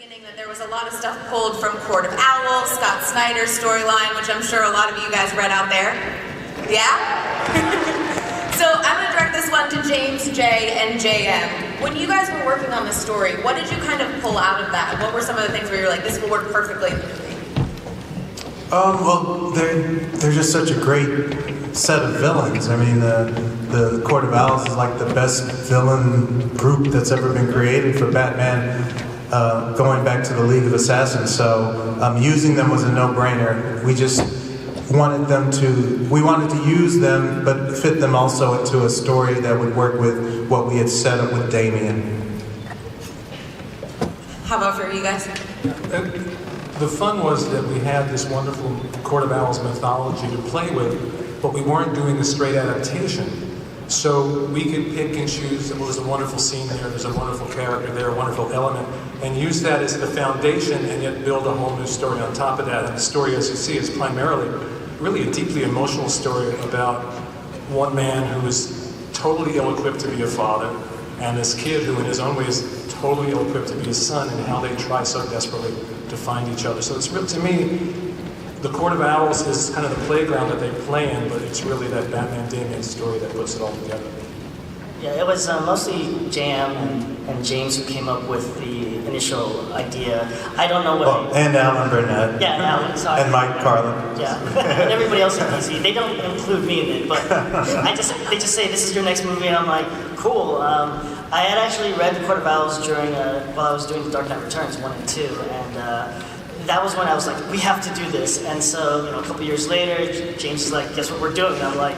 beginning that there was a lot of stuff pulled from Court of Owls, Scott Snyder's storyline, which I'm sure a lot of you guys read out there. Yeah? So I'm going to direct this one to James, Jay, and JM. When you guys were working on this story, what did you kind of pull out of that? What were some of the things where you're like, this will work perfectly in the movie? Well, they're just such a great set of villains. I mean, the Court of Owls is like the best villain group that's ever been created for Batman, going back to the League of Assassins. So using them was a no-brainer. We just wanted to use them, but fit them also into a story that would work with what we had set up with Damian. How about for you guys? The fun was that we had this wonderful Court of Owls mythology to play with, but we weren't doing a straight adaptation. So we could pick and choose. Well, there's a wonderful scene there, there's a wonderful character there, a wonderful element, and use that as the foundation and yet build a whole new story on top of that. And the story, as you see, is primarily really a deeply emotional story about one man who is totally ill-equipped to be a father, and this kid who in his own way is totally ill-equipped to be a son, and how they try so desperately to find each other. So it's real, to me, the Court of Owls is kind of the playground that they play in, but it's really that Batman Damian story that puts it all together. Yeah, it was mostly JM and James who came up with the initial idea. I don't know what... and Alan Burnett. Yeah, Alan, sorry. And Mike Carlin. Yeah, and everybody else in DC. They don't include me in it, but they just say, this is your next movie, and I'm like, cool. I had actually read The Court of Owls during, while I was doing The Dark Knight Returns 1 and 2, and that was when I was like, we have to do this. And so, a couple years later, James is like, guess what we're doing? And I'm like,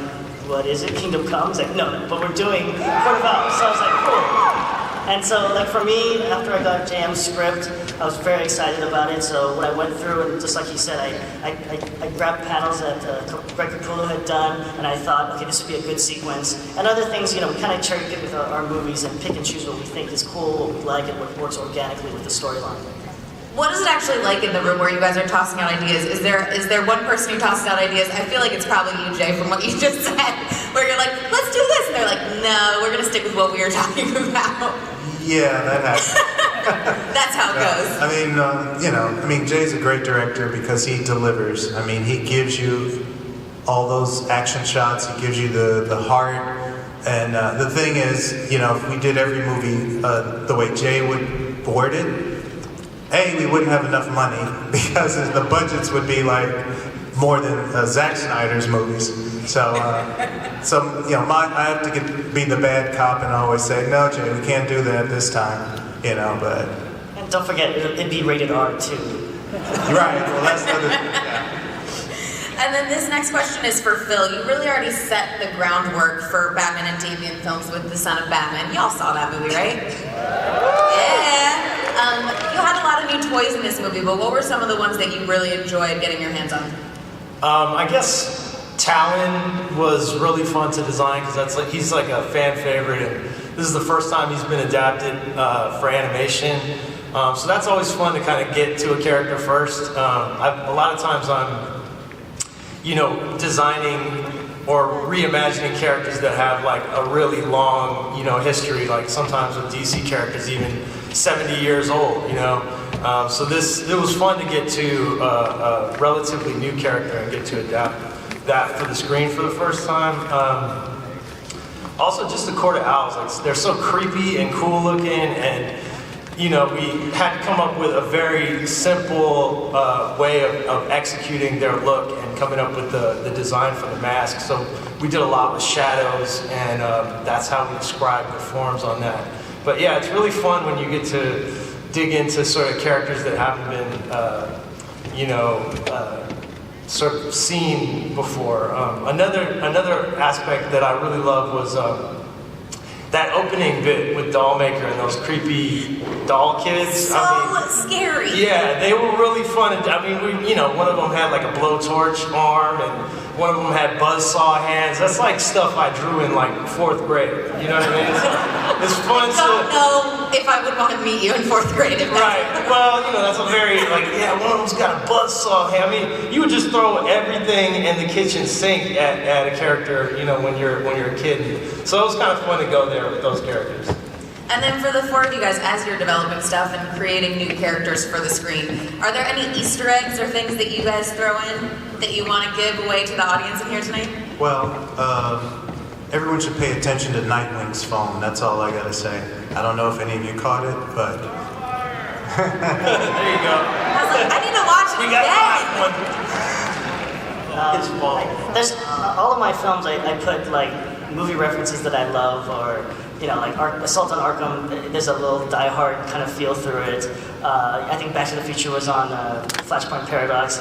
what is it? Kingdom Come? He's like, no, but we're doing Court of Owls. So I was like, cool. And so, for me, after I got JM's script, I was very excited about it. So when I went through, and just like you said, I grabbed panels that Greg Capullo had done, and I thought, okay, this would be a good sequence. And other things, we kind of cherry pick with our movies and pick and choose what we think is cool, what we like, and what works organically with the storyline. What is it actually like in the room where you guys are tossing out ideas? Is there one person who tosses out ideas? I feel like it's probably you, Jay, from what you just said, where you're like, let's do this, and they're like, no, we're going to stick with what we were talking about. Yeah, that happens. That's how it goes. Jay's a great director because he delivers. I mean, he gives you all those action shots, he gives you the heart, and the thing is, if we did every movie the way Jay would board it, we wouldn't have enough money because the budgets would be like more than Zack Snyder's movies. So, I have to be the bad cop and always say, no, Jay, we can't do that this time, but... And don't forget, it'd be rated R, too. Right, well, that's the other thing, yeah. And then this next question is for Phil. You really already set the groundwork for Batman and Damian films with The Son of Batman. Y'all saw that movie, right? Yeah. You had a lot of new toys in this movie, but what were some of the ones that you really enjoyed getting your hands on? I guess Talon was really fun to design because he's like a fan favorite, and this is the first time he's been adapted for animation. So that's always fun to kind of get to a character first. A lot of times I'm, designing or reimagining characters that have like a really long, history. Like sometimes with DC characters, even 70 years old. So it was fun to get to a relatively new character and get to adapt that for the screen for the first time. Also, just the Court of Owls, they're so creepy and cool looking, and we had to come up with a very simple way of executing their look and coming up with the design for the mask. So we did a lot with shadows, and that's how we describe the forms on that. But yeah, it's really fun when you get to dig into sort of characters that haven't been, sort of seen before. Another aspect that I really loved was that opening bit with Dollmaker and those creepy doll kids. Scary. Yeah, they were really fun. One of them had like a blowtorch arm, and one of them had buzzsaw hands. That's like stuff I drew in like 4th grade. You know what I mean? It's fun to... I don't know if I would want to meet you in 4th grade. Right. Well, that's a very one of them's got a buzzsaw hand. You would just throw everything in the kitchen sink at a character, when you're a kid. So it was kind of fun to go there with those characters. And then for the four of you guys, as you're developing stuff and creating new characters for the screen, are there any Easter eggs or things that you guys throw in that you want to give away to the audience in here tonight? Well, everyone should pay attention to Nightwing's phone. That's all I gotta say. I don't know if any of you caught it, but There you go. I was like, I need to watch it We got again. his fault. There's all of my films. I put like movie references that I love, or like Assault on Arkham. There's a little Die Hard kind of feel through it. I think Back to the Future was on Flashpoint Paradox.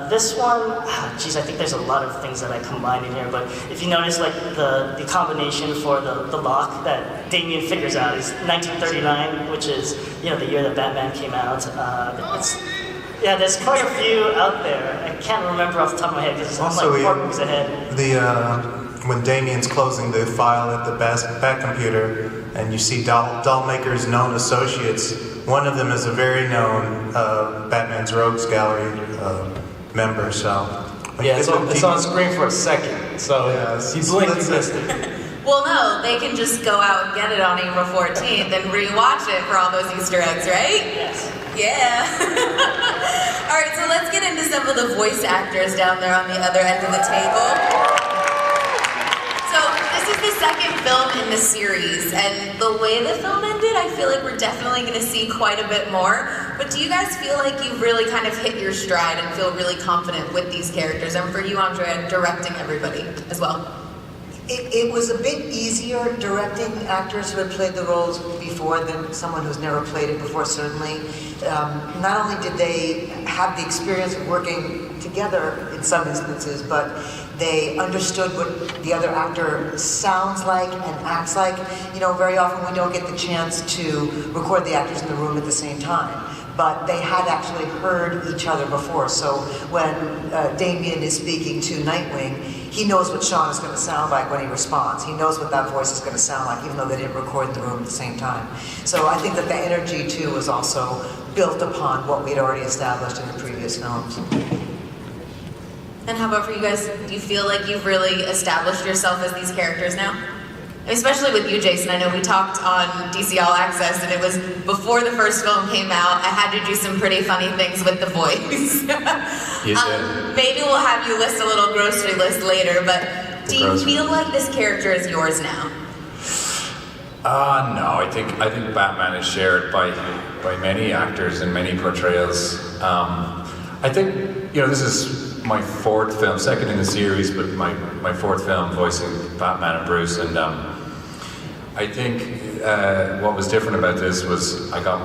This one, geez, I think there's a lot of things that I combined in here. But if you notice, like the combination for the lock that Damian figures out is 1939, which is the year that Batman came out. There's quite a few out there. I can't remember off the top of my head because I'm Also, like 4 movies ahead. when Damien's closing the file at the Bat computer, and you see doll makers' known associates, one of them is a very known Batman's Rogues Gallery member. So Yeah, it's on screen for a second, so you blink, you missed it. Well, no, they can just go out and get it on April 14th and rewatch it for all those Easter eggs, right? Yes. Yeah. All right, so let's get into some of the voice actors down there on the other end of the table. So this is the second film in the series, and the way the film ended, I feel like we're definitely going to see quite a bit more. But do you guys feel like you've really kind of hit your stride and feel really confident with these characters? And for you, Andrea, directing everybody as well. It was a bit easier directing actors who had played the roles before than someone who's never played it before, certainly. Not only did they have the experience of working together in some instances, but they understood what the other actor sounds like and acts like. Very often we don't get the chance to record the actors in the room at the same time. But they had actually heard each other before. So when Damian is speaking to Nightwing, he knows what Sean is going to sound like when he responds. He knows what that voice is going to sound like, even though they didn't record in the room at the same time. So I think that the energy, too, was also built upon what we'd already established in the previous films. And how about for you guys? Do you feel like you've really established yourself as these characters now? Especially with you, Jason. I know we talked on DC All Access, and it was before the first film came out. I had to do some pretty funny things with the voice. You did. Maybe we'll have you list a little grocery list later, but do you feel like this character is yours now? No, I think Batman is shared by many actors in many portrayals. I think this is my fourth film, second in the series, but my fourth film voicing Batman and Bruce, and I think what was different about this was I got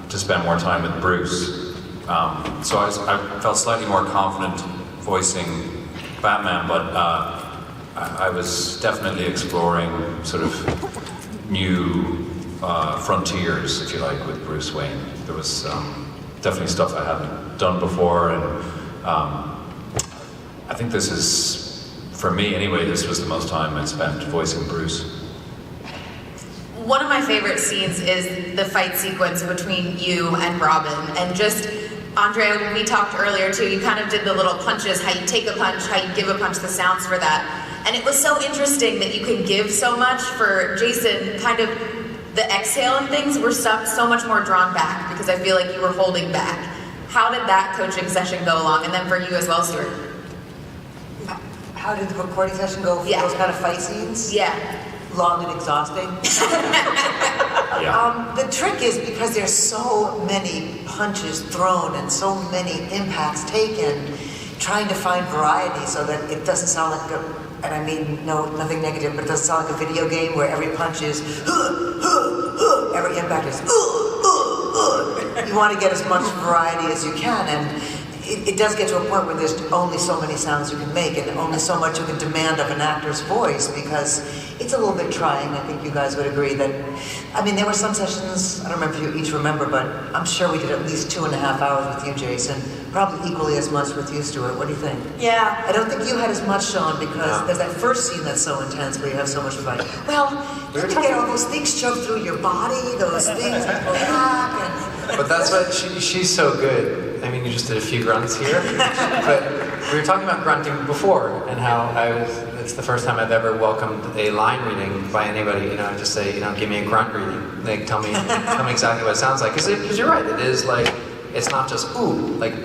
to spend more time with Bruce, so I felt slightly more confident voicing Batman, but I was definitely exploring sort of new frontiers, if you like, with Bruce Wayne. There was definitely stuff I hadn't done before, and I think this is, for me anyway, this was the most time I spent voicing Bruce. One of my favorite scenes is the fight sequence between you and Robin, and just, Andrea, when we talked earlier too, you kind of did the little punches, how you take a punch, how you give a punch, the sounds for that. And it was so interesting that you can give so much. For Jason, kind of the exhale and things were so much more drawn back, because I feel like you were holding back. How did that coaching session go along? And then for you as well, Stuart? How did the recording session go for those kind of fight scenes? Yeah. Long and exhausting. The trick is, because there's so many punches thrown and so many impacts taken, trying to find variety so that it doesn't sound like and I mean nothing negative, but it doesn't sound like a video game where every punch is every impact is You want to get as much variety as you can, and it does get to a point where there's only so many sounds you can make and only so much you can demand of an actor's voice, because it's a little bit trying. I think you guys would agree that, I mean, there were some sessions, I don't remember if you each remember, but I'm sure we did at least 2.5 hours with you, Jason, probably equally as much with you, Stuart. What do you think? Yeah. I don't think you had as much, Sean, because there's that first scene that's so intense where you have so much fight. Well, you have to get all those things shoved through your body, those things that go back, and... But that's what she's so good. I mean, you just did a few grunts here, but we were talking about grunting before and how it's the first time I've ever welcomed a line reading by anybody. You know, I just say, you know, give me a grunt reading. They tell me exactly what it sounds like. Because you're right, it is like, it's not just ooh, like.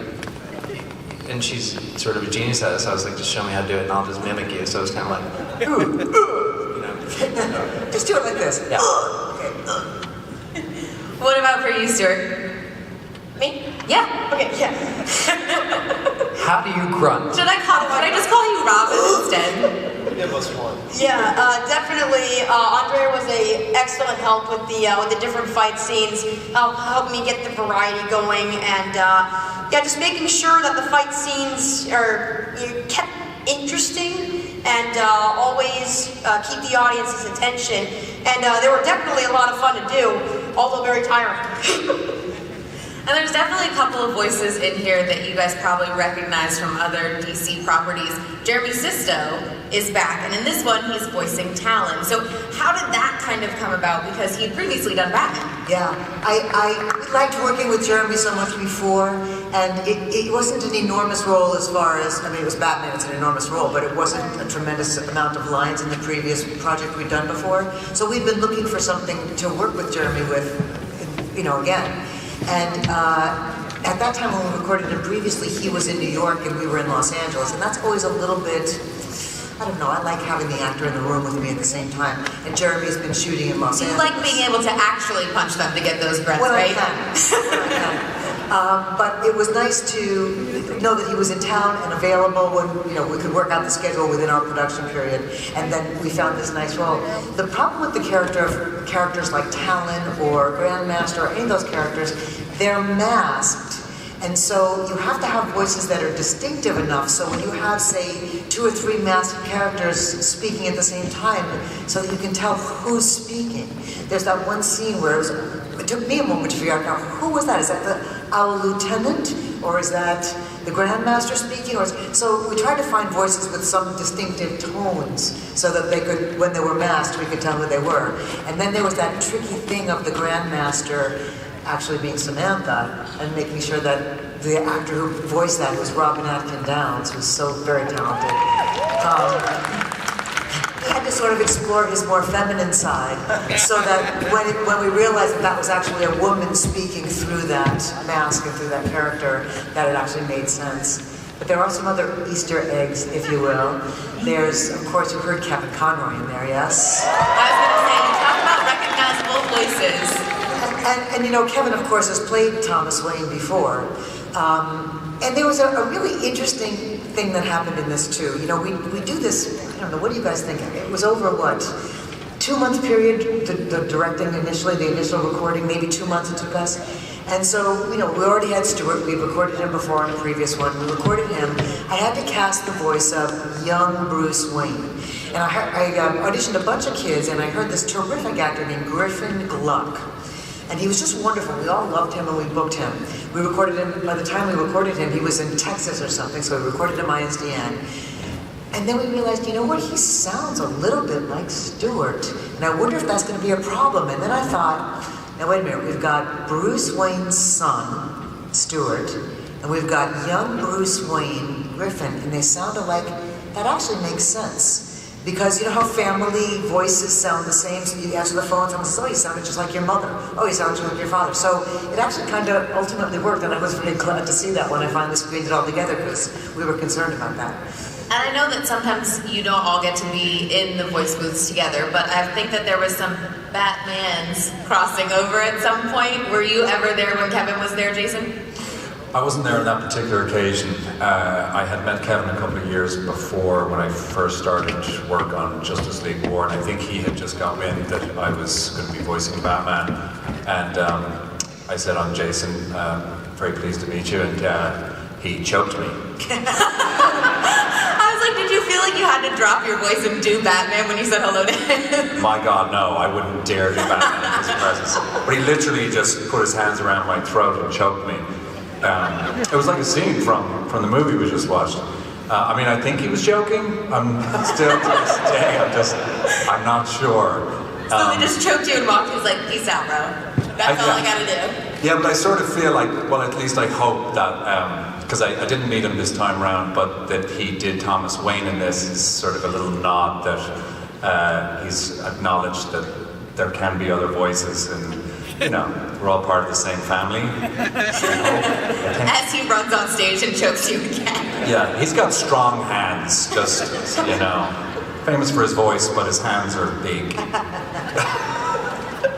And she's sort of a genius at it, so I was like, just show me how to do it, and I'll just mimic you. So it's kind of like ooh, you know. Just do it like this. Yeah. What about for you, Stuart? Me? Yeah. Okay, yeah. How do you grunt? Should I just call you Robin instead? Give us one. Yeah, definitely. Andrea was a excellent help with the different fight scenes, helped me get the variety going, and yeah, just making sure that the fight scenes are kept interesting and always keep the audience's attention. And they were definitely a lot of fun to do, although very tiring. And there's definitely a couple of voices in here that you guys probably recognize from other DC properties. Jeremy Sisto is back, and in this one, he's voicing Talon. So how did that kind of come about? Because he'd previously done Batman. Yeah, I liked working with Jeremy so much before, and it wasn't an enormous role as far as, I mean, it was Batman, it's an enormous role, but it wasn't a tremendous amount of lines in the previous project we'd done before. So we've been looking for something to work with Jeremy with, you know, again. And at that time when we recorded him previously, he was in New York and we were in Los Angeles, and that's always a little bit, I don't know, I like having the actor in the room with me at the same time. And Jeremy's been shooting in Los You Angeles. like being able to actually punch them to get those grunts, Well, right? I can. But it was nice to know that he was in town and available when, you know, we could work out the schedule within our production period. And then we found this nice role. The problem with the characters like Talon or Grandmaster or any of those characters, they're masked. And so you have to have voices that are distinctive enough so when you have, say, 2 or 3 masked characters speaking at the same time so that you can tell who's speaking. There's that one scene where it took me a moment to figure out, now, who was that? Is that our lieutenant? Or is that the Grandmaster speaking? So we tried to find voices with some distinctive tones so that they could, when they were masked, we could tell who they were. And then there was that tricky thing of the Grandmaster actually being Samantha and making sure that the actor who voiced that was Robin Atkin Downs, who's so very talented. He had to sort of explore his more feminine side so that when we realized that that was actually a woman speaking through that mask and through that character, that it actually made sense. But there are some other Easter eggs, if you will. There's, of course, you heard Kevin Conroy in there, yes? I was going to say, you talk about recognizable voices. And you know, Kevin, of course, has played Thomas Wayne before. And there was a really interesting thing that happened in this, too. You know, we do this, I don't know, what do you guys think? It was over, what, 2-month period, the directing initially, the initial recording, maybe 2 months it took us. And so, you know, we already had Stuart, we recorded him before on a previous one, we recorded him. I had to cast the voice of young Bruce Wayne. And I auditioned a bunch of kids, and I heard this terrific actor named Griffin Gluck. And he was just wonderful. We all loved him and we booked him. We recorded him, by the time we recorded him, he was in Texas or something, so we recorded him ISDN. And then we realized, you know what, he sounds a little bit like Stuart. And I wonder if that's going to be a problem. And then I thought, now wait a minute, we've got Bruce Wayne's son, Stuart, and we've got young Bruce Wayne, Griffin, and they sound alike. That actually makes sense. Because you know how family voices sound the same, so you answer the phone, someone says, oh, you sounded just like your mother. Oh, you sounded just like your father. So it actually kind of ultimately worked, and I was very glad to see that when I finally screened it all together, because we were concerned about that. And I know that sometimes you don't all get to be in the voice booths together, but I think that there was some Batmans crossing over at some point. Were you ever there when Kevin was there, Jason? I wasn't there on that particular occasion. I had met Kevin a couple of years before when I first started work on Justice League War, and I think he had just got wind that I was going to be voicing Batman. And I said, I'm Jason, very pleased to meet you, and he choked me. I was like, did you feel like you had to drop your voice and do Batman when you said hello to him? My God, no, I wouldn't dare do Batman in his presence. But he literally just put his hands around my throat and choked me. It was like a scene from the movie we just watched. I mean, I think he was joking. I'm still to this day, I'm not sure. So they just choked you and walked. He was like, peace out, bro. That's all I gotta do. Yeah, but I sort of feel like, well, at least I hope that, because I didn't meet him this time around, but that he did Thomas Wayne in this is sort of a little nod that he's acknowledged that there can be other voices, and we're all part of the same family. As he runs on stage and chokes you again. Yeah, he's got strong hands, just, famous for his voice, but his hands are big.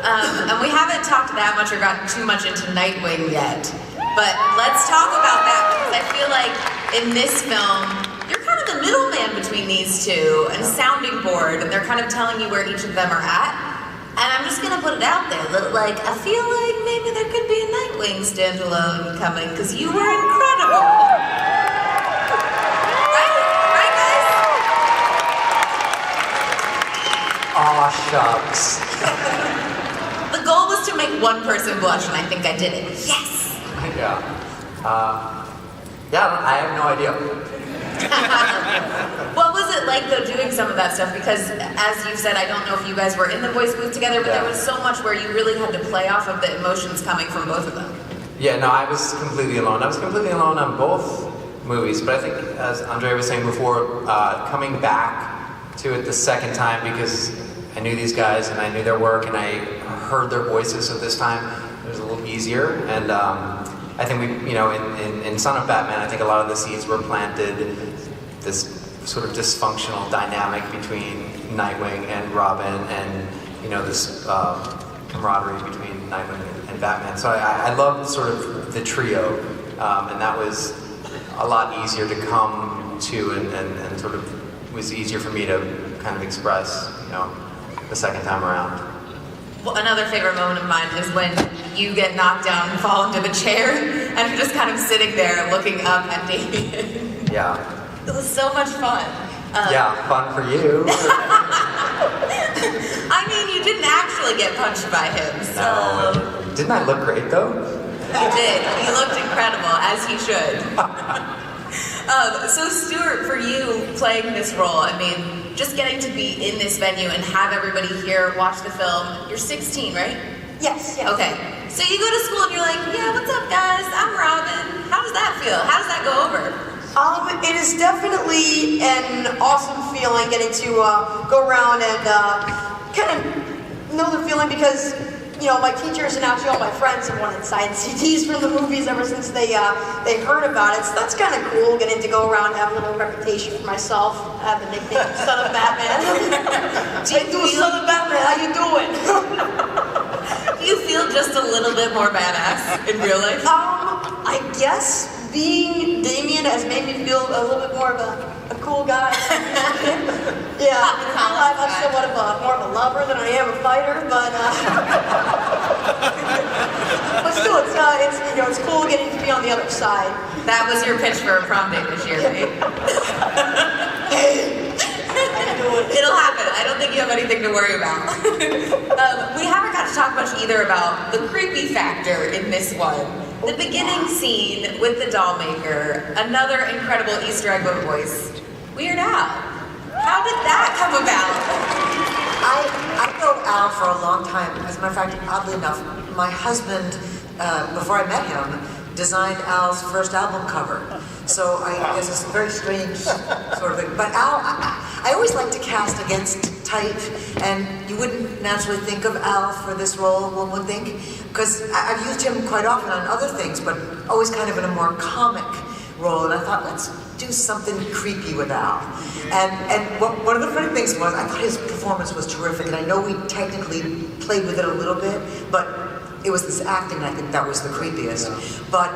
And we haven't talked that much or gotten too much into Nightwing yet, but let's talk about that, because I feel like in this film, you're kind of the middleman between these two and sounding board, and they're kind of telling you where each of them are at. And I'm just gonna put it out there that, like, I feel like maybe there could be a Nightwing standalone coming, because you were incredible. Right, guys? Aw, shucks. The goal was to make one person blush, and I think I did it. Yes! Yeah. I have no idea. What was it like, though, doing some of that stuff? Because, as you've said, I don't know if you guys were in the voice booth together, but there was so much where you really had to play off of the emotions coming from both of them. Yeah, no, I was completely alone. I was completely alone on both movies, but I think, as Andrea was saying before, coming back to it the second time, because I knew these guys and I knew their work and I heard their voices, so this time it was a little easier. And I think we, in Son of Batman, I think a lot of the seeds were planted, this sort of dysfunctional dynamic between Nightwing and Robin, and this camaraderie between Nightwing and Batman. So I loved sort of the trio, and that was a lot easier to come to, and sort of was easier for me to kind of express, the second time around. Well, another favorite moment of mine is when you get knocked down and fall into the chair, and you're just kind of sitting there looking up at Damien. Yeah. It was so much fun. Yeah, fun for you. I mean, you didn't actually get punched by him, so... No. Didn't I look great, though? You did. You looked incredible, as he should. So, Stuart, for you playing this role, I mean, just getting to be in this venue and have everybody here watch the film, you're 16, right? Yes. Okay. So you go to school and you're like, yeah, what's up, guys? I'm Robin. How does that feel? How does that go over? It is definitely an awesome feeling getting to go around and kind of know the feeling, because my teachers and actually all my friends have wanted signed CDs from the movies ever since they heard about it. So that's kind of cool, getting to go around and have a little reputation for myself. I have the nickname Son of Batman. Son of Batman, how you doing? Do you feel just a little bit more badass in real life? I guess being Damien has made me feel a little bit more of a cool guy. Yeah, in real life I'm somewhat of more of a lover than I am a fighter, but but still, it's cool getting to be on the other side. That was your pitch for a prom date this year, right? It'll happen. I don't think you have anything to worry about. We haven't got to talk much either about the creepy factor in this one. The beginning scene with the doll maker, another incredible Easter egg of voice, Weird Al. How did that come about? I know Al for a long time. As a matter of fact, oddly enough, my husband, before I met him, designed Al's first album cover. So it's this very strange sort of thing. But Al, I always like to cast against type, and you wouldn't naturally think of Al for this role, one would think, because I've used him quite often on other things, but always kind of in a more comic role, and I thought, let's do something creepy with Al. And one of the funny things was, I thought his performance was terrific, and I know we technically played with it a little bit, but it was this acting, I think that was the creepiest. Yeah. But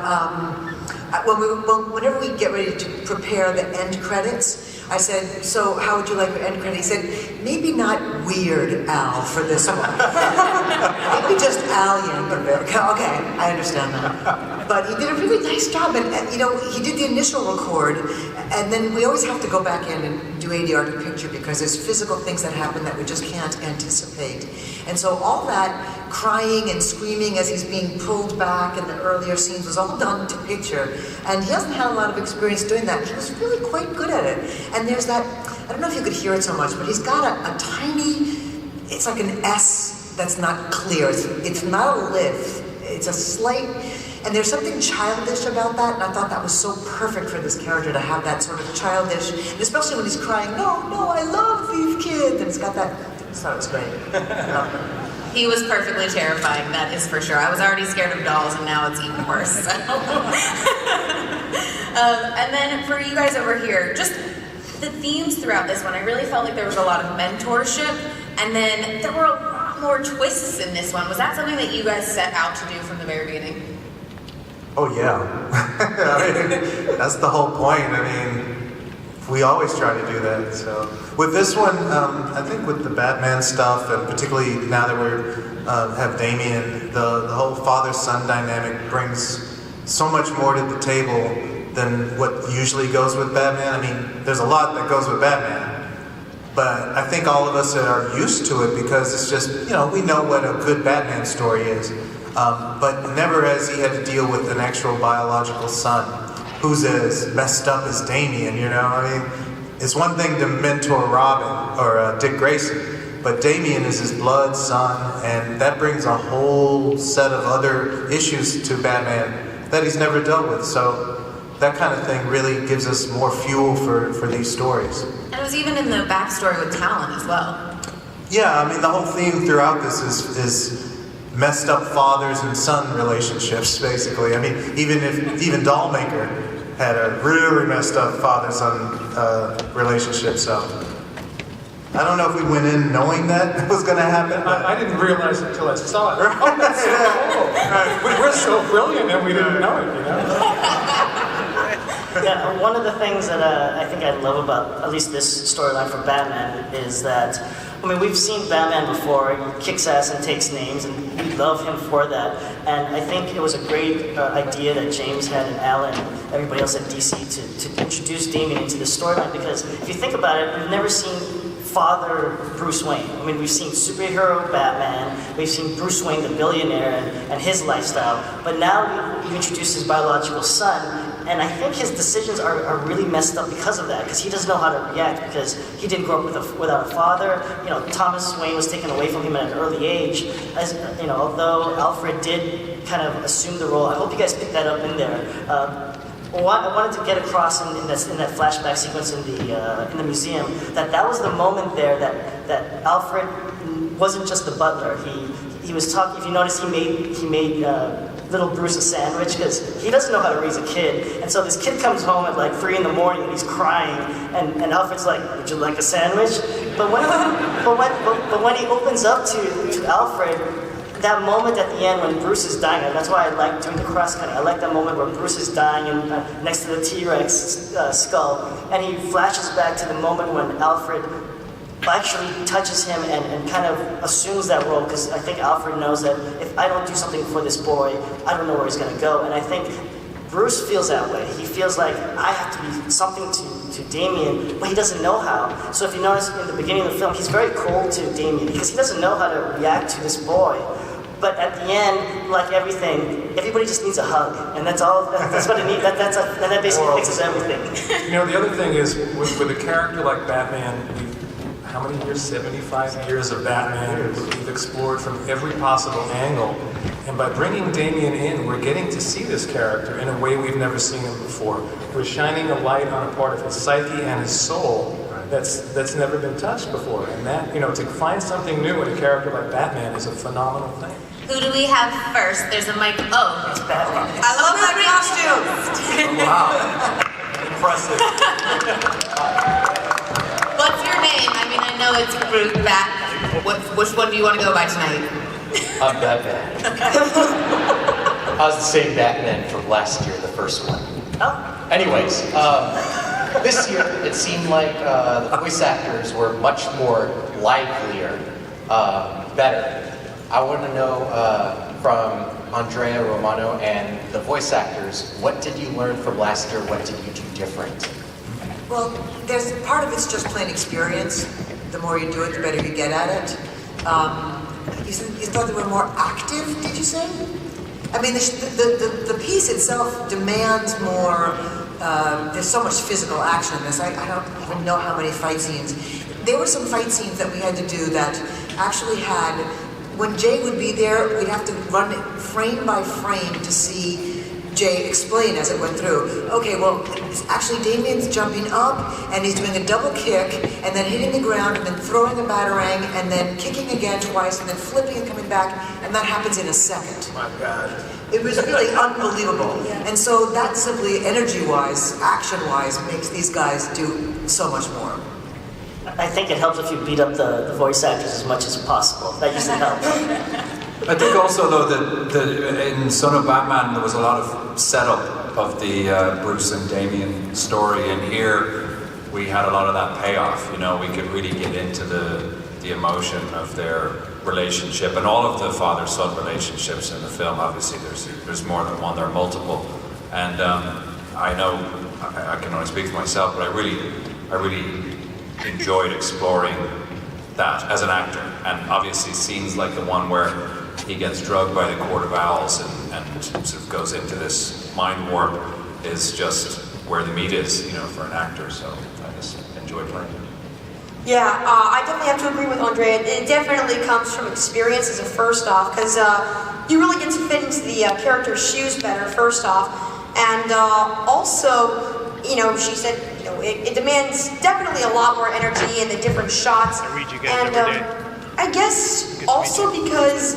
whenever we get ready to prepare the end credits, I said, so how would you like your end credit? He said, maybe not Weird Al for this one. Maybe just Al Yankovic. Okay, I understand that. But he did a really nice job, and he did the initial record, and then we always have to go back in and do ADR to picture, because there's physical things that happen that we just can't anticipate. And so all that crying and screaming as he's being pulled back in the earlier scenes was all done to picture, and he hasn't had a lot of experience doing that. He was really quite good at it. And there's that, I don't know if you could hear it so much, but he's got a tiny, it's like an S that's not clear. It's not a lift. it's a slight, and there's something childish about that, and I thought that was so perfect for this character to have that sort of childish, and especially when he's crying, no, I love these kids, and it's got that, I thought it was great. He was perfectly terrifying, that is for sure. I was already scared of dolls, and now it's even worse. So. And then for you guys over here, just the themes throughout this one, I really felt like there was a lot of mentorship, and then there were a lot more twists in this one. Was that something that you guys set out to do from the very beginning? Oh yeah, I mean, that's the whole point. I mean, we always try to do that. So with this one, I think with the Batman stuff, and particularly now that we have Damian, the whole father-son dynamic brings so much more to the table than what usually goes with Batman. I mean, there's a lot that goes with Batman, but I think all of us are used to it because it's just, we know what a good Batman story is. But never has he had to deal with an actual biological son who's as messed up as Damian, I mean, it's one thing to mentor Robin or Dick Grayson, but Damian is his blood son, and that brings a whole set of other issues to Batman that he's never dealt with. So that kind of thing really gives us more fuel for these stories. And it was even in the backstory with Talon as well. Yeah, I mean, the whole theme throughout this is messed up fathers and son relationships, basically. I mean, even Dollmaker had a really messed up father-son relationship, so I don't know if we went in knowing that was going to happen. I didn't realize it until I saw it. Oh, that's so cool. We're so brilliant and we didn't know it, Yeah, one of the things that I think I love about at least this storyline for Batman is that, we've seen Batman before, he kicks ass and takes names, and we love him for that. And I think it was a great idea that James had and Allan and everybody else at DC to introduce Damian into the storyline, because if you think about it, we've never seen father Bruce Wayne. We've seen superhero Batman, we've seen Bruce Wayne the billionaire and his lifestyle, but now we've introduced his biological son, and I think his decisions are really messed up because of that, because he doesn't know how to react, because he didn't grow up without a father. Thomas Wayne was taken away from him at an early age. As although Alfred did kind of assume the role, I hope you guys picked that up in there. I wanted to get across in that flashback sequence in the museum that was the moment there that Alfred wasn't just the butler. He was talking. If you notice, he made little Bruce a sandwich because he doesn't know how to raise a kid. And so this kid comes home at like 3 a.m. and he's crying, and Alfred's like, "Would you like a sandwich?" But when he opens up to Alfred, that moment at the end when Bruce is dying, and that's why I like doing the cross-cutting. I like that moment where Bruce is dying and next to the T-Rex skull, and he flashes back to the moment when Alfred actually touches him and kind of assumes that role, because I think Alfred knows that if I don't do something for this boy, I don't know where he's going to go. And I think Bruce feels that way. He feels like I have to be something to Damian, but he doesn't know how. So if you notice in the beginning of the film, he's very cold to Damian because he doesn't know how to react to this boy. But at the end, like everything, everybody just needs a hug, and that's all. That's what it needs. That basically fixes everything. The other thing is with a character like Batman, how many years? 75 years of Batman. We've explored from every possible angle, and by bringing Damian in, we're getting to see this character in a way we've never seen him before. We're shining a light on a part of his psyche and his soul that's never been touched before, and that to find something new in a character like Batman is a phenomenal thing. Who do we have first? There's a mic. Oh, It's Batman. I love that costume. Wow. Impressive. What's your name? I know it's Bruce Bat. Which one do you want to go by tonight? I'm Batman. I was the same Batman from last year, the first one. Oh. Anyways, this year it seemed like the voice actors were much more livelier, better. I want to know from Andrea Romano and the voice actors, what did you learn from last year? What did you do different? Well, there's part of it's just plain experience. The more you do it, the better you get at it. You thought they were more active, did you say? The piece itself demands more. There's so much physical action in this. I don't even know how many fight scenes. There were some fight scenes that we had to do that actually had when Jay would be there, we'd have to run it frame by frame to see Jay explain as it went through. Okay, well, actually Damien's jumping up and he's doing a double kick and then hitting the ground and then throwing a batarang and then kicking again twice and then flipping and coming back, and that happens in a second. My God. It was really unbelievable. And so that simply, energy-wise, action-wise, makes these guys do so much more. I think it helps if you beat up the voice actors as much as possible. That usually helps. I think also though that in Son of Batman there was a lot of setup of the Bruce and Damien story, and here we had a lot of that payoff. You know, we could really get into the emotion of their relationship and all of the father-son relationships in the film. Obviously, there's more than one; there are multiple. And I know I can only speak for myself, but I really enjoyed exploring that as an actor. And obviously, scenes like the one where he gets drugged by the Court of Owls and sort of goes into this mind warp is just where the meat is, you know, for an actor. So I just enjoy playing. Yeah, I definitely have to agree with Andrea. It definitely comes from experience as a first off, because you really get to fit into the character's shoes better, first off. And also, you know, she said, you know, it demands definitely a lot more energy in the different shots. I read you guys and every day. I guess also because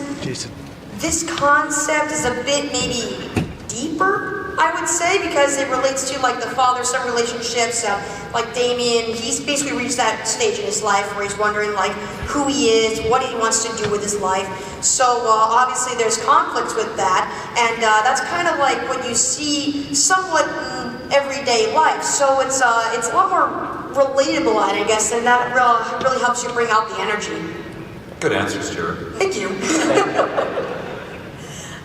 this concept is a bit maybe deeper, I would say, because it relates to like the father-son relationships. Like Damien, he's basically reached that stage in his life where he's wondering like who he is, what he wants to do with his life. So obviously there's conflicts with that, and that's kind of like what you see somewhat in everyday life. So it's a lot more relatable, I guess, and that really helps you bring out the energy. Good answer, Stuart. Thank you.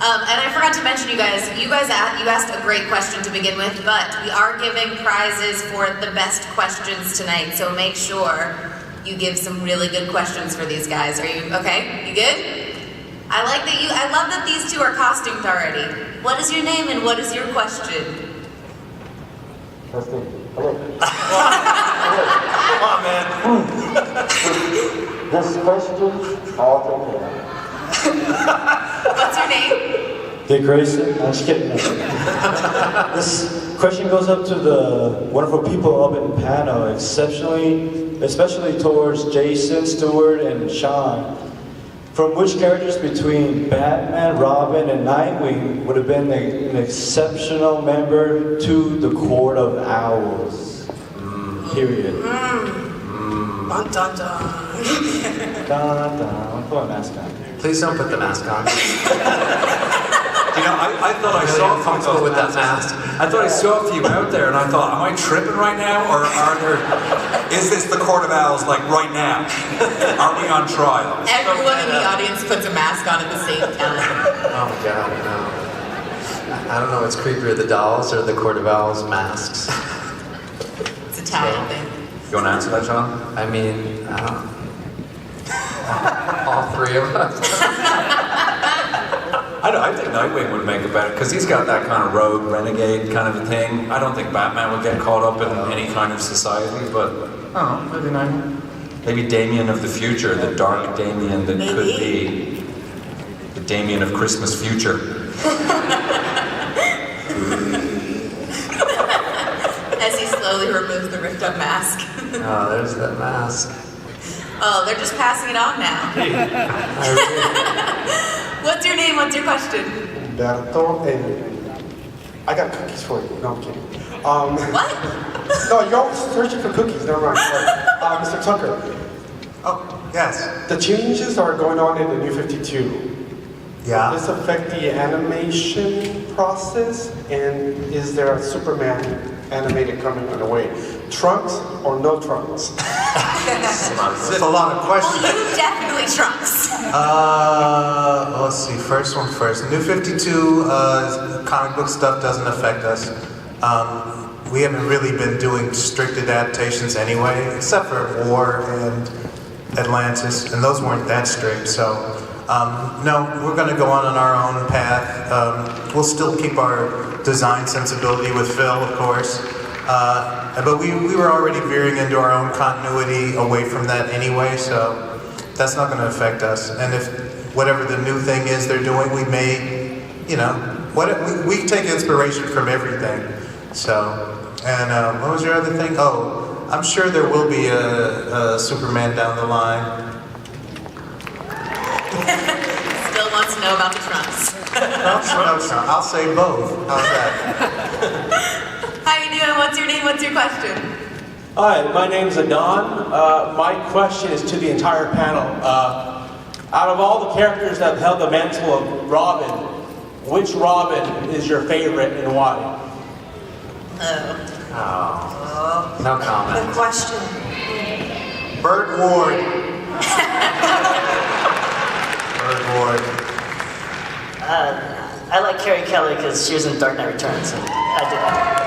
And I forgot to mention, you asked a great question to begin with, but we are giving prizes for the best questions tonight, so make sure you give some really good questions for these guys. Are you okay? You good? I love that these two are costumed already. What is your name and what is your question? Testing. Hello. Come on, man. This question, all take care. What's your name? Dick Grayson. I'm just kidding. This question goes up to the wonderful people up in the panel, especially towards Jason, Stuart, and Sean. From which characters between Batman, Robin, and Nightwing would have been an exceptional member to the Court of Owls? Period. Dun dun dun. Dun dun. Put my mask on. Please don't put the mask on. You know, I thought I saw a few comfortable with that mask. I thought I saw a few out there, and I thought, am I tripping right now, or is this the Court of Owls, like right now? Are we on trial? Everyone in the audience puts a mask on at the same time. Oh my God, no. I don't know what's creepier, the dolls or the Court of Owls masks. It's a talent thing. You want to answer that, John? I mean, all three of us. I think Nightwing would make it better, because he's got that kind of rogue, renegade kind of a thing. I don't think Batman would get caught up in any kind of society, but I don't know, maybe Nightwing. Maybe Damien of the future, the dark Damien that could be the Damien of Christmas future. As he slowly removes the ripped up mask. Oh, there's that mask. Oh, they're just passing it on now. What's your name? What's your question? Umberto, and I got cookies for you. No, I'm kidding. What? No, you're always searching for cookies. Never mind. Mr. Tucker. Oh, yes. The changes are going on in the New 52. Yeah. Does this affect the animation process? And is there a Superman animated coming on the way? Trunks or no trunks? That's a lot of questions. Well, you definitely Trunks. Let's see, first one first. New 52 comic book stuff doesn't affect us. We haven't really been doing strict adaptations anyway, except for War and Atlantis, and those weren't that strict, so no, we're going to go on our own path. We'll still keep our design sensibility with Phil, of course, but we were already veering into our own continuity away from that anyway, so that's not going to affect us. And if whatever the new thing is they're doing, we may, you know, we take inspiration from everything. So, and what was your other thing? Oh, I'm sure there will be a Superman down the line. Still wants to know about the Trunks. I'll say both. How's that? How you doing? What's your name? What's your question? Hi, my name's Adon. My question is to the entire panel. Out of all the characters that have held the mantle of Robin, which Robin is your favorite and why? Oh, no comment. Good question. Burt Ward. Burt Ward. I like Carrie Kelly because she was in Dark Knight Returns, and I did that.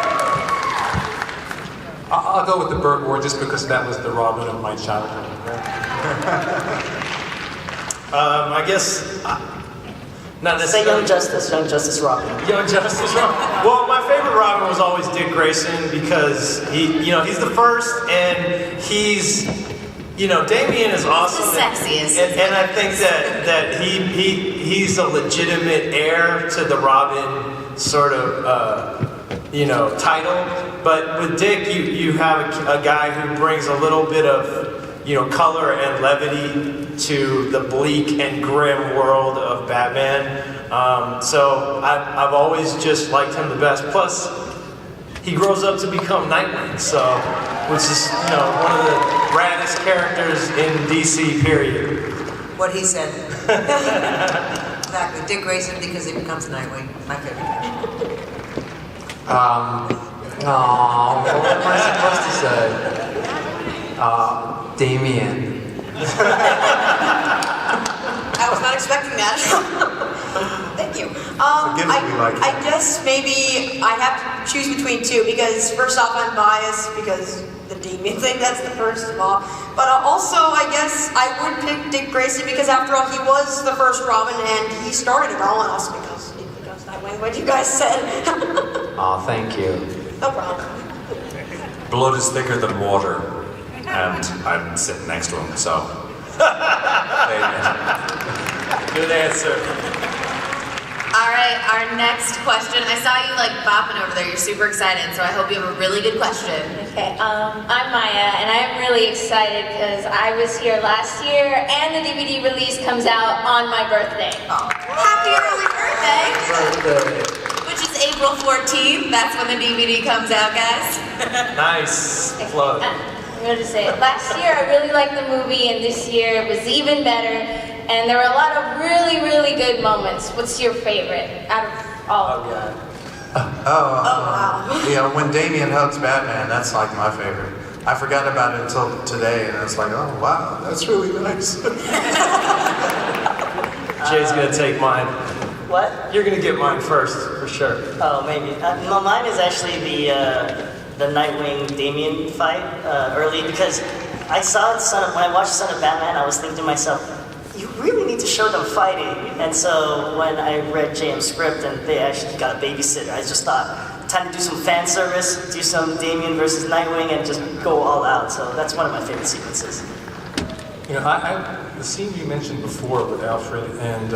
I'll go with the Burt Ward just because that was the Robin of my childhood. I guess. Not Say necessarily. Young Justice Robin. Young Justice Robin. Well, my favorite Robin was always Dick Grayson because he's the first, and he's, Damian is awesome. He's the sexiest. And I think that he's a legitimate heir to the Robin sort of title. But with Dick, you have a guy who brings a little bit of color and levity to the bleak and grim world of Batman. So I've always just liked him the best. Plus, he grows up to become Nightwing, which is one of the raddest characters in DC. Period. What he said. Exactly. Dick Grayson because he becomes Nightwing. My favorite. What am I supposed to say? Damien. I was not expecting that. Thank you. I guess maybe I have to choose between two because first off I'm biased because the Damien thing, that's the first of all. But also I guess I would pick Dick Grayson because after all he was the first Robin and he started it all and also because he becomes Nightwing, what you guys said. Oh, thank you. No problem. Blood is thicker than water, and I'm sitting next to him, so. Good answer. All right, our next question. I saw you bopping over there. You're super excited, so I hope you have a really good question. Okay, I'm Maya, and I'm really excited because I was here last year, and the DVD release comes out on my birthday. Oh. Happy early birthday! Which is April 14th. That's when the DVD comes out, guys. Nice plug. I'm going to say, last year I really liked the movie, and this year it was even better. And there were a lot of really, really good moments. What's your favorite out of all of them? Wow. When Damian hugs Batman, that's my favorite. I forgot about it until today, and it's oh wow, that's really nice. Jay's gonna take mine. What? You're gonna get mine first, for sure. Oh, maybe. No, mine is actually the Nightwing Damien fight early because I saw when I watched Son of Batman, I was thinking to myself, you really need to show them fighting. And so when I read JM's script and they actually got a babysitter, I just thought, time to do some fan service, do some Damien versus Nightwing, and just go all out. So that's one of my favorite sequences. The scene you mentioned before with Alfred and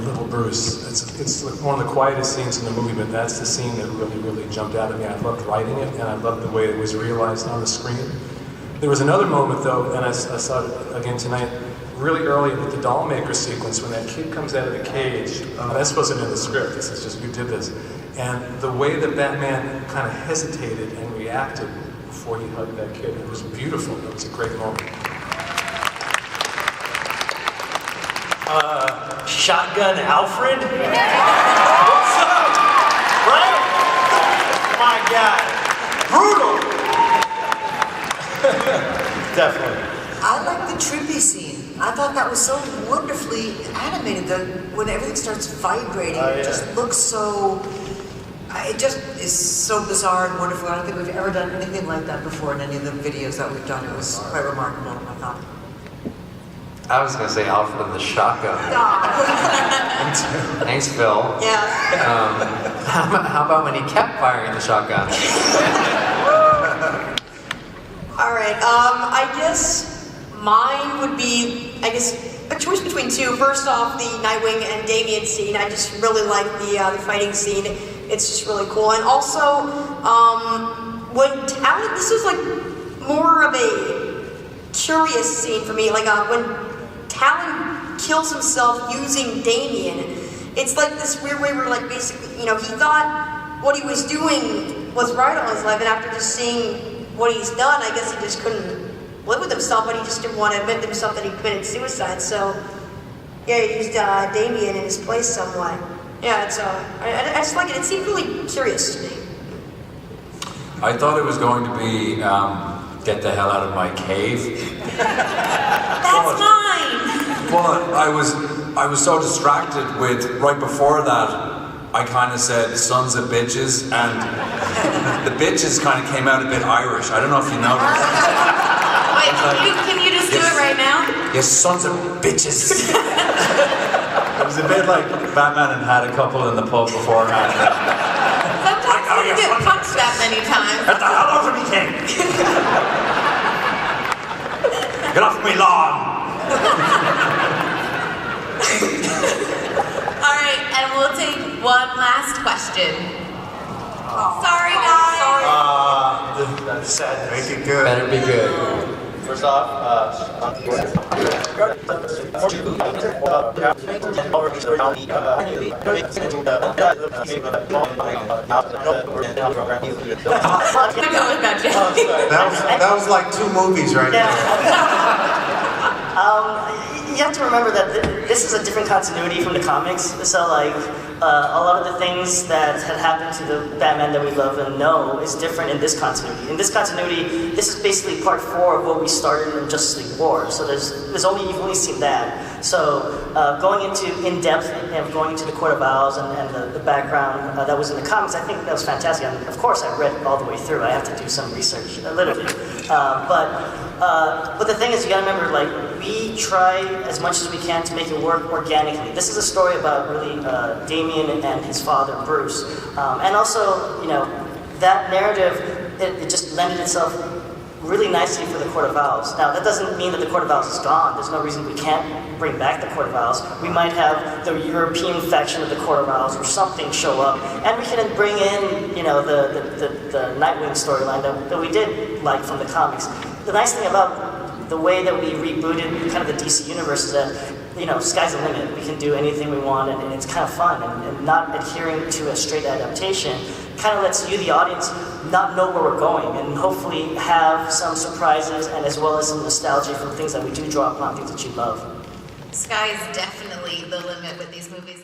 Little Bruce, it's one of the quietest scenes in the movie, but that's the scene that really, really jumped out at me. I loved writing it, and I loved the way it was realized on the screen. There was another moment, though, and I saw it again tonight, really early with the doll maker sequence when that kid comes out of the cage. This wasn't in the script, this is just you did this. And the way that Batman kind of hesitated and reacted before he hugged that kid, it was beautiful. It was a great moment. Shotgun Alfred? What's up? Right? My God. Brutal! Definitely. I like the trippy scene. I thought that was so wonderfully animated that when everything starts vibrating, it just looks so... It just is so bizarre and wonderful. I don't think we've ever done anything like that before in any of the videos that we've done. It was quite remarkable, I thought. I was going to say Alfred and the shotgun. Thanks, Phil. Yeah. How about when he kept firing the shotgun? All right. I guess mine would be, a choice between two. First off, the Nightwing and Damian scene. I just really like the fighting scene. It's just really cool. And also, when Talon, this was like more of a curious scene for me. Like when Talon kills himself using Damian, it's like this weird way where like basically, he thought what he was doing was right all his life, and after just seeing what he's done, I guess he just couldn't live with himself, but he just didn't want to admit to himself that he committed suicide. So, yeah, he used Damian in his place somewhat. Yeah, it's I just like it. It seemed really curious to me. I thought it was going to be get the hell out of my cave. That's mine! But I was so distracted with, right before that, I kind of said sons of bitches, and the bitches kind of came out a bit Irish. I don't know if you noticed. Wait, can you just do it right now? Yes, sons of bitches. It was a bit like Batman had a couple in the pub beforehand. Sometimes you get punched that many times. Get the hell off of me, King! Get off my lawn! Alright, and we'll take one last question. Sorry, guys. That's sad. Make it good. Better be good. First off, That was like 2 movies right there. You have to remember that this is a different continuity from the comics. So like a lot of the things that had happened to the Batman that we love and know is different in this continuity. In this continuity, this is basically part 4 of what we started in Justice League War. So you've only seen that. So going into in depth and going into the Court of Owls and the background that was in the comics, I think that was fantastic. And of course, I read it all the way through. I have to do some research, literally. But the thing is, you gotta remember, like, we try as much as we can to make it work organically. This is a story about really Damian and his father, Bruce. And also, that narrative, it just lended itself really nicely for the Court of Owls. Now, that doesn't mean that the Court of Owls is gone. There's no reason we can't bring back the Court of Owls. We might have the European faction of the Court of Owls or something show up, and we can bring in, the Nightwing storyline that we did like from the comics. The nice thing about the way that we rebooted kind of the DC universe is that, sky's the limit. We can do anything we want, and it's kind of fun. And not adhering to a straight adaptation kind of lets you, the audience, not know where we're going, and hopefully have some surprises and as well as some nostalgia from things that we do draw upon, things that you love. Sky is definitely the limit with these movies.